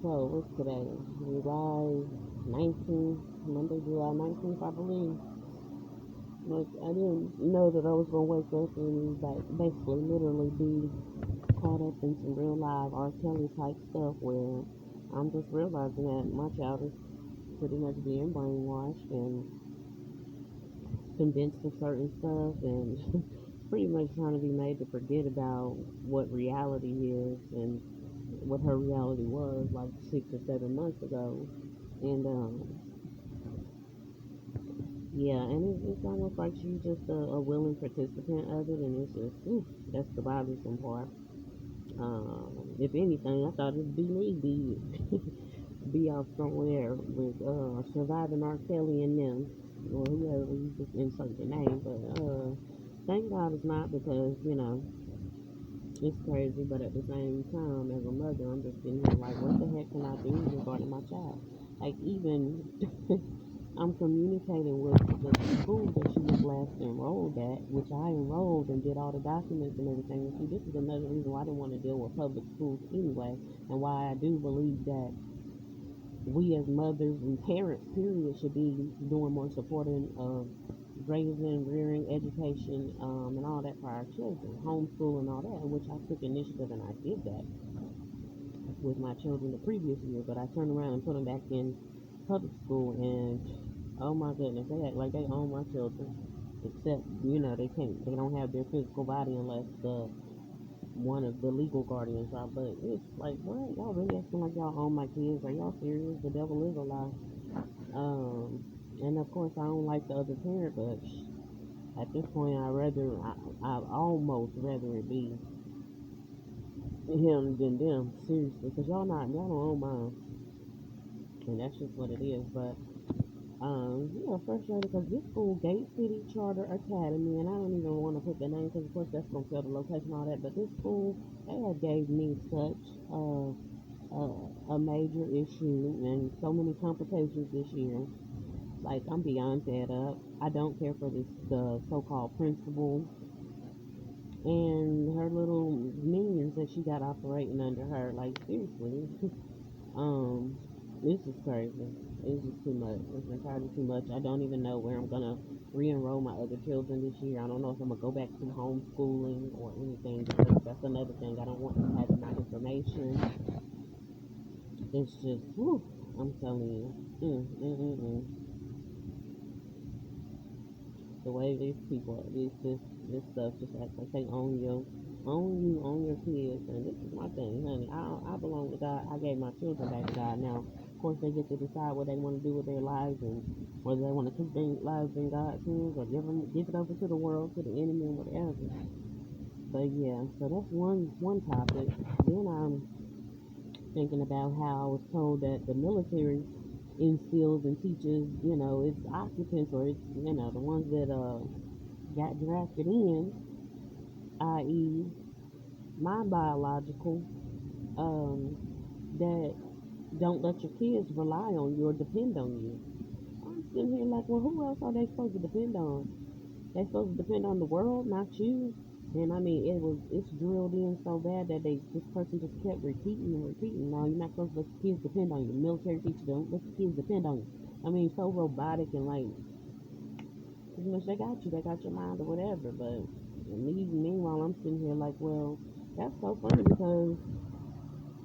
So, what's today? July 19th, Monday, July 19th, I believe. Like, I didn't know that I was going to wake up and, like, basically literally be caught up in some real live R. Kelly type stuff where I'm just realizing that my child is pretty much being brainwashed and convinced of certain stuff and pretty much trying to be made to forget about what reality is and what her reality was like 6 or 7 months ago. And yeah, and it's almost like she's just a willing participant of it, and it's just, oof, that's the bothersome part. If anything, I thought it'd be me, be off somewhere with surviving R. Kelly and them, or whoever, you just insert the name. But thank God it's not, because it's crazy. But at the same time, as a mother, I'm just sitting here like, what the heck can I do regarding my child? Like, even I'm communicating with the school that she was last enrolled at, which I enrolled and did all the documents and everything. And see, this is another reason why I didn't want to deal with public schools anyway, and why I do believe that we as mothers and parents, period, should be doing more supporting of raising, rearing, education, and all that for our children, homeschool and all that, which I took initiative and I did that with my children the previous year, but I turned around and put them back in public school, and oh my goodness, they act like they own my children, except, they don't have their physical body unless one of the legal guardians are, but it's like, what, y'all really acting like y'all own my kids? Are y'all serious? The devil is a lie. And of course, I don't like the other parent, but at this point, I almost rather it be him than them, seriously, because y'all don't own mine, and that's just what it is. But frustrated because this school, Gate City Charter Academy, and I don't even want to put the name because, of course, that's going to tell the location and all that, but this school, they have gave me such a major issue and so many complications this year. Like, I'm beyond fed up. I don't care for the so-called principal and her little minions that she got operating under her. Like, seriously. Um, this is crazy. It's just too much. It's entirely too much. I don't even know where I'm gonna re-enroll my other children this year. I don't know if I'm gonna go back to homeschooling or anything, because that's another thing. I don't want them having my information. It's just, whew, I'm telling you, the way these people, this stuff just acts like they own your kids. And this is my thing, honey. I belong to God. I gave my children back to God. Now, of course, they get to decide what they want to do with their lives, and whether they want to keep their lives in God's hands or give it over to the world, to the enemy, and whatever. But yeah, so that's one topic. Then I'm thinking about how I was told that the military instills and teaches, its occupants, or the ones that got drafted in, i.e., my biological, um, that don't let your kids rely on you or depend on you. I'm sitting here like, well, who else are they supposed to depend on? They supposed to depend on the world, not you. And I mean, it's drilled in so bad that this person just kept repeating and repeating. No, you're not supposed to let your kids depend on you. The military teacher don't let your kids depend on you. I mean, so robotic and like, pretty much they got your mind or whatever. But meanwhile, I'm sitting here like, well, that's so funny because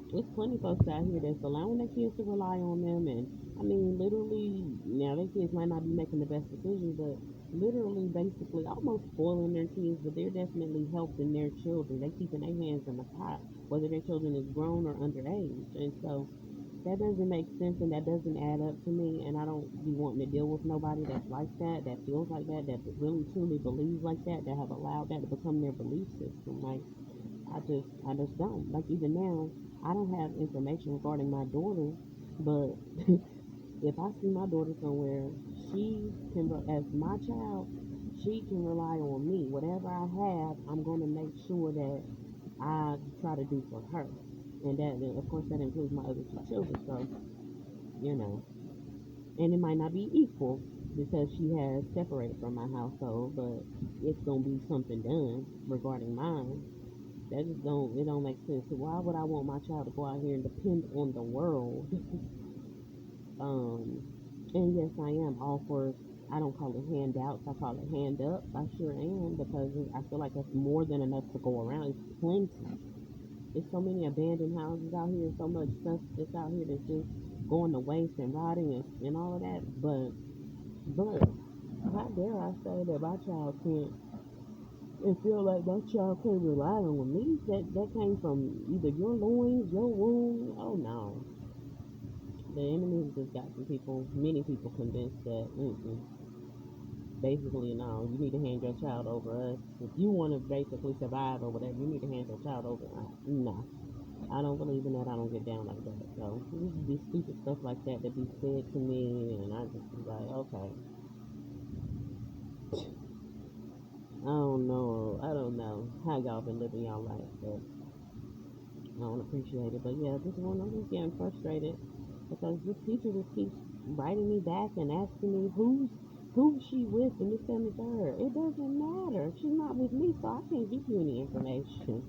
there's plenty of folks out here that's allowing their kids to rely on them, and I mean, literally, now their kids might not be making the best decisions, but literally, basically, almost spoiling their kids, but they're definitely helping their children. They keeping their hands in the pot, whether their children is grown or underage, and so that doesn't make sense, and that doesn't add up to me. And I don't be wanting to deal with nobody that's like that, that feels like that really truly believes like that have allowed that to become their belief system. Like, I just don't. Like, even now, I don't have information regarding my daughter, but if I see my daughter somewhere, she can, as my child, she can rely on me. Whatever I have, I'm going to make sure that I try to do for her. And that, and of course, that includes my other two children. So, you know, and it might not be equal because she has separated from my household, but it's going to be something done regarding mine. That just it don't make sense. Why would I want my child to go out here and depend on the world? um, and yes, I am all for, I don't call it handouts, I call it hand up. I sure am, because I feel like that's more than enough to go around. It's plenty. There's so many abandoned houses out here, so much stuff that's out here that's just going to waste and rotting and all of that. But how dare I say that my child can't, and feel like my child can't rely on me? That came from either your loins, your womb. Oh no. The enemy has just got some people, many people convinced that, basically, no, you need to hand your child over us. If you want to basically survive or whatever, you need to hand your child over. No, I don't believe in that. I don't get down like that. So, this is be stupid stuff like that that be said to me, and I just be like, okay, I don't know how y'all been living y'all life, but I don't appreciate it. But yeah, this one, I'm just getting frustrated because this teacher just keeps writing me back and asking me who's she with and this and the third. It doesn't matter. She's not with me, so I can't give you any information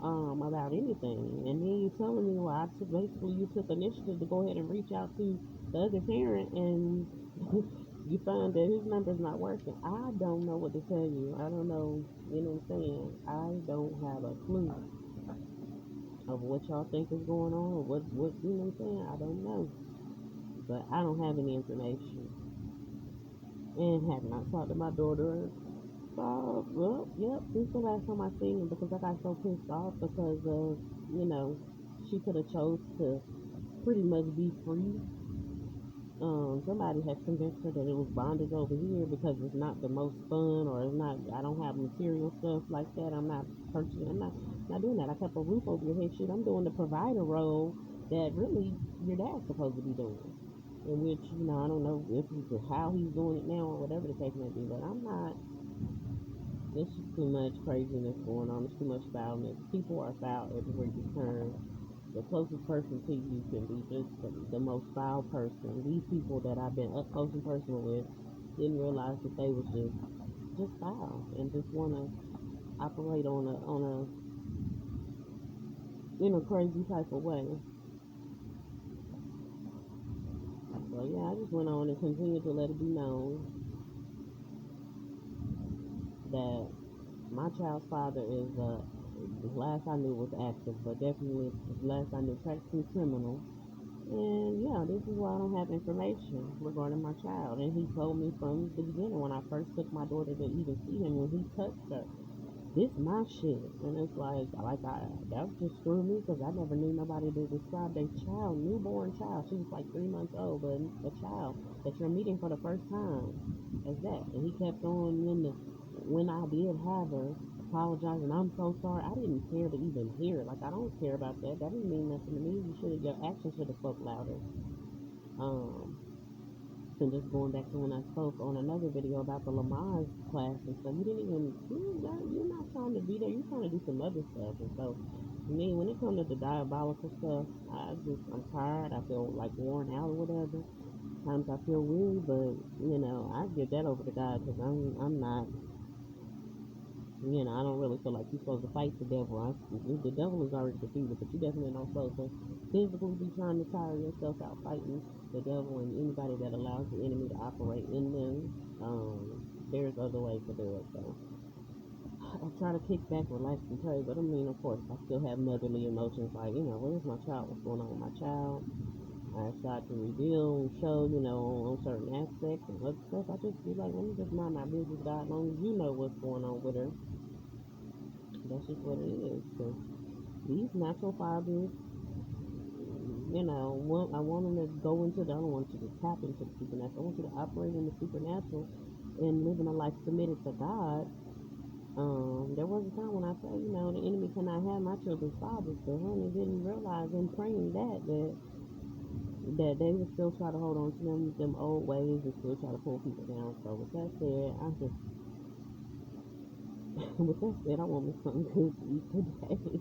about anything. And then you telling me, well, basically you took initiative to go ahead and reach out to the other parent, and you find that his number's not working. I don't know what to tell you. I don't know. You know what I'm saying? I don't have a clue of what y'all think is going on, or what you know what I'm saying. I don't know, but I don't have any information, and have not talked to my daughter. Well, yep, since the last time I seen her, because I got so pissed off because of, you know, she could have chose to pretty much be free. Somebody has convinced her that it was bondage over here because it's not the most fun, or it's not, I don't have material stuff like that. I'm not purchasing, not doing that. I kept a roof over your head. Shit, I'm doing the provider role that really your dad's supposed to be doing. In which, I don't know if how he's doing it now or whatever the case may be, but I'm not. There's just too much craziness going on. There's too much foulness. People are foul everywhere you turn. The closest person to you can be just the most foul person. These people that I've been up close and personal with didn't realize that they was just foul and just want to operate on a in a crazy type of way. So yeah, I just went on and continued to let it be known that my child's father is last I knew was active, but definitely last I knew practicing criminal. And yeah, this is why I don't have information regarding my child. And he told me from the beginning when I first took my daughter to even see him, when he touched her, this my shit. And it's that just screwed me because I never knew nobody to describe their child, newborn child. She was like 3 months old, but a child that you're meeting for the first time as that. And he kept on when I did have her, apologizing. I'm so sorry. I didn't care to even hear it. Like, I don't care about that. That didn't mean nothing to me. Your actions should have spoke louder. Um, and just going back to when I spoke on another video about the Lamaze class and stuff, you're not trying to be there. You're trying to do some other stuff. And so, to me, when it comes to the diabolical stuff, I'm tired. I feel like worn out or whatever. Sometimes I feel weary, but I give that over to God because I'm not. I don't really feel like you're supposed to fight the devil. The devil is already defeated, but you definitely not supposed to physically be trying to tire yourself out fighting the devil and anybody that allows the enemy to operate in them. There's other ways to do it. So I try to kick back, relax, and pray. But I mean, of course, I still have motherly emotions. Like, where's my child? What's going on with my child? I tried to reveal and show, on certain aspects and other stuff. I just be like, let me just mind my business, God. As long as you know what's going on with her, that's just what it is. Cause these natural fathers, I want them to go into I don't want you to tap into the supernatural. I want you to operate in the supernatural and living a life submitted to God. There was a time when I said, the enemy cannot have my children's fathers, but honey didn't realize in praying that they would still try to hold on to them old ways and still try to pull people down. So with that said, I want me something good to eat today.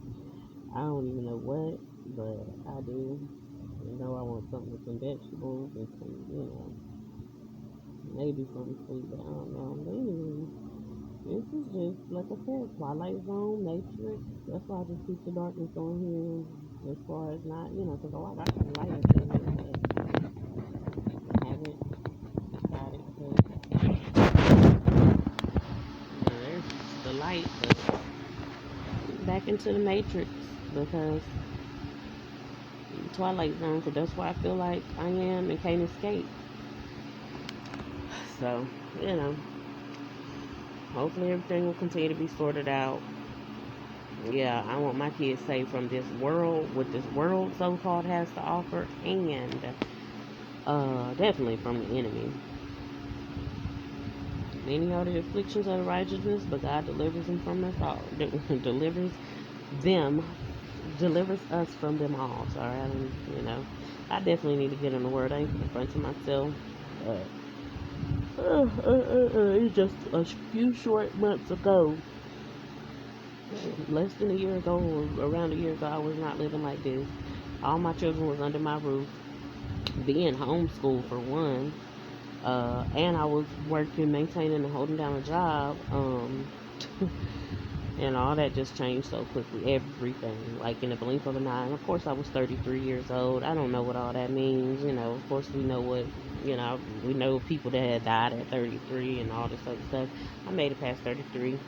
I don't even know what, but I do. I want something with some vegetables and some, maybe something sweet, but I don't know. But anyway, This is just, like I said, Twilight Zone, Matrix. That's why I just keep the darkness on here as far as not, because I got some light up in here, but I haven't decided to, there's the light, but back into the Matrix because Twilight Zone, because that's where I feel like I am and can't escape. So, hopefully everything will continue to be sorted out. Yeah, I want my kids safe from this world, what this world so-called has to offer, and definitely from the enemy. Many are the afflictions of the righteousness, but God delivers them from us all. Them, delivers us from them all. Sorry, I definitely need to get in the word. I ain't confronting myself. It's just a few short months ago, less than a year ago, or around a year ago, I was not living like this. All my children was under my roof, being homeschooled for one, and I was working, maintaining, and holding down a job. And all that just changed so quickly. Everything, like in a blink of an eye. And of course, I was 33 years old. I don't know what all that means. Of course, we know what, we know people that had died at 33 and all this other stuff. I made it past 33.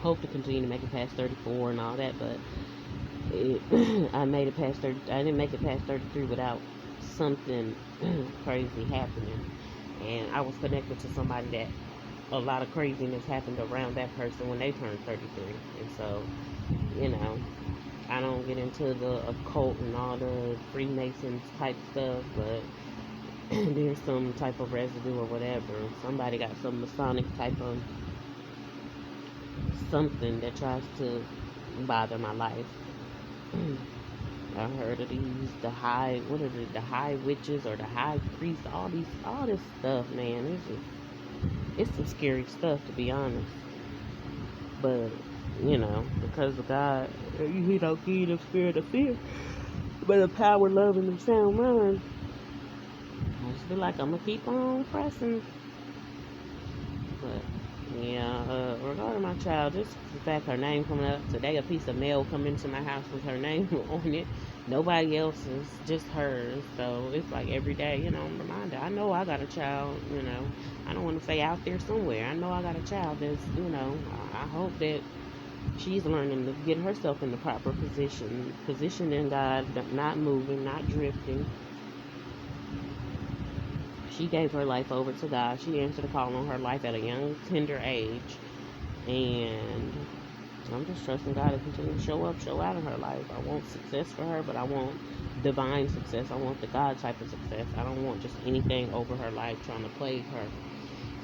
Hope to continue to make it past 34 and all that, but I made it past 30. I didn't make it past 33 without something crazy happening. And I was connected to somebody that a lot of craziness happened around that person when they turned 33. And so, I don't get into the occult and all the Freemasons type stuff, but there's some type of residue or whatever. Somebody got some Masonic type of something that tries to bother my life. I heard of the high, what are the high witches or the high priests, all this stuff, man. It's some scary stuff, to be honest. But, because of God, He don't give you the spirit of fear, but the power, love, and the sound mind. I just feel like I'm going to keep on pressing. But, yeah, regarding my child, just the fact her name coming up today, a piece of mail come into my house with her name on it. Nobody else's, just hers. So it's like every day, I'm reminded. I know I got a child, I don't want to say out there somewhere. I know I got a child that's, I hope that she's learning to get herself in the proper position in God, not moving, not drifting. She gave her life over to God. She answered a call on her life at a young, tender age. And I'm just trusting God to continue to show up, show out in her life. I want success for her, but I want divine success. I want the God type of success. I don't want just anything over her life trying to plague her.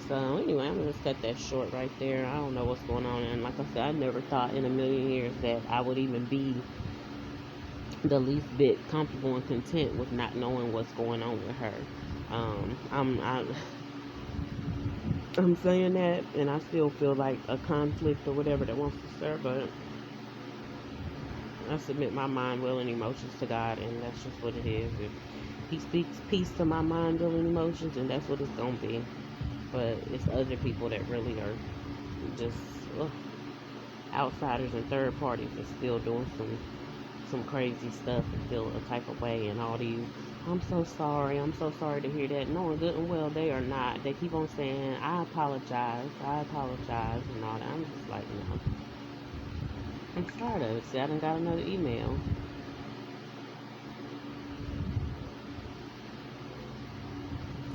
So anyway, I'm going to cut that short right there. I don't know what's going on. And like I said, I never thought in a million years that I would even be the least bit comfortable and content with not knowing what's going on with her. I'm saying that, and I still feel like a conflict or whatever that wants to stir, but I submit my mind, will, and emotions to God, and that's just what it is. If He speaks peace to my mind, will, and emotions, and that's what it's gonna be. But it's other people that really are just outsiders and third parties that's still doing some crazy stuff and feel a type of way, and all these, I'm so sorry to hear that, knowing good and well they are not. They keep on saying, I apologize, and all that. I'm just like, no. I'm tired of it. See, I done got another email.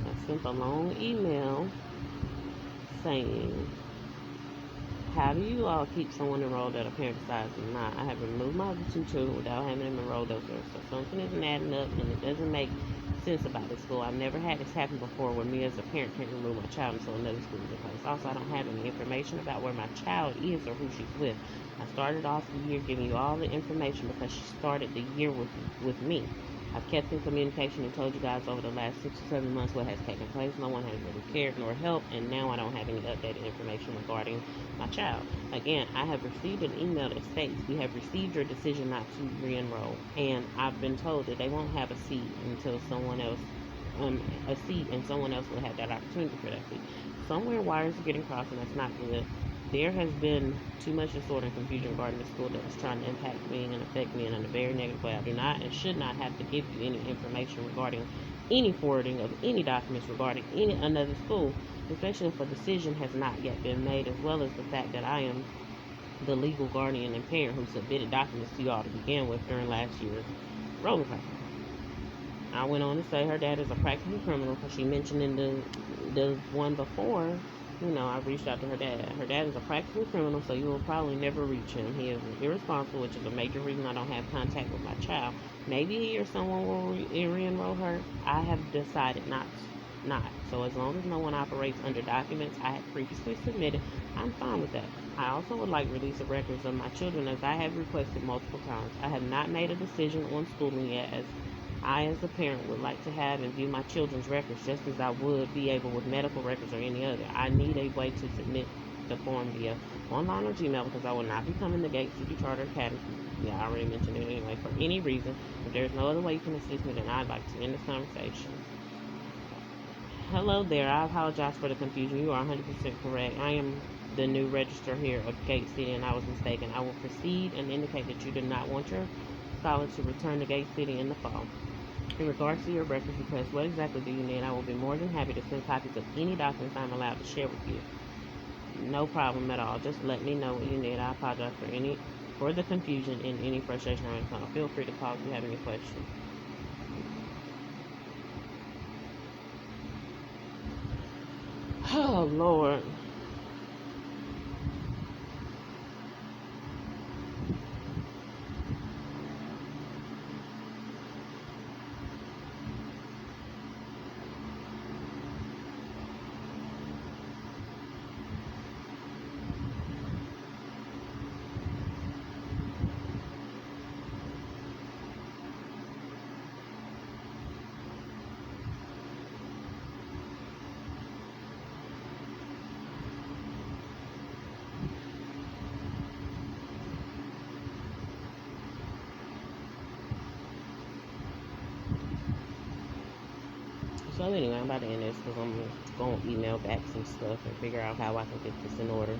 I sent a long email saying, how do you all keep someone enrolled that a parent decides not? I have removed my other two children without having them enrolled elsewhere. So something isn't adding up, and it doesn't make sense about this school. I've never had this happen before where me as a parent can't remove my child until another school is in place. Also, I don't have any information about where my child is or who she's with. I started off the year giving you all the information because she started the year with me. I've kept in communication and told you guys over the last 6 or 7 months what has taken place. No one has really cared nor helped, and now I don't have any updated information regarding my child. Again, I have received an email that states, we have received your decision not to re-enroll, and I've been told that they won't have a seat until someone else a seat, and someone else will have that opportunity for that seat. Somewhere wires are getting crossed, and that's not good. There has been too much disorder and confusion regarding the school that is trying to impact me and affect me in a very negative way. I do not and should not have to give you any information regarding any forwarding of any documents regarding any another school, especially if a decision has not yet been made, as well as the fact that I am the legal guardian and parent who submitted documents to y'all to begin with during last year's rolling cycle. I went on to say her dad is a practicing criminal because she mentioned in the one before, I reached out to her dad. Her dad is a practicing criminal, so you will probably never reach him. He is irresponsible, which is a major reason I don't have contact with my child. Maybe he or someone will re-enroll her. I have decided not. So as long as no one operates under documents I had previously submitted, I'm fine with that. I also would like release of records of my children as I have requested multiple times. I have not made a decision on schooling yet, as I, as a parent, would like to have and view my children's records just as I would be able with medical records or any other. I need a way to submit the form via online or Gmail because I will not be coming to Gate City Charter Academy. Yeah, I already mentioned it anyway. For any reason, if there's no other way you can assist me, then I'd like to end this conversation. Hello there. I apologize for the confusion. You are 100% correct. I am the new registrar here of Gate City, and I was mistaken. I will proceed and indicate that you do not want your scholar to return to Gate City in the fall. In regards to your records request, what exactly do you need? I will be more than happy to send copies of any documents I'm allowed to share with you. No problem at all. Just let me know what you need. I apologize for the confusion and any frustration or anything. Feel free to call if you have any questions. Oh Lord. So anyway, I'm about to end this because I'm going to email back some stuff and figure out how I can get this in order.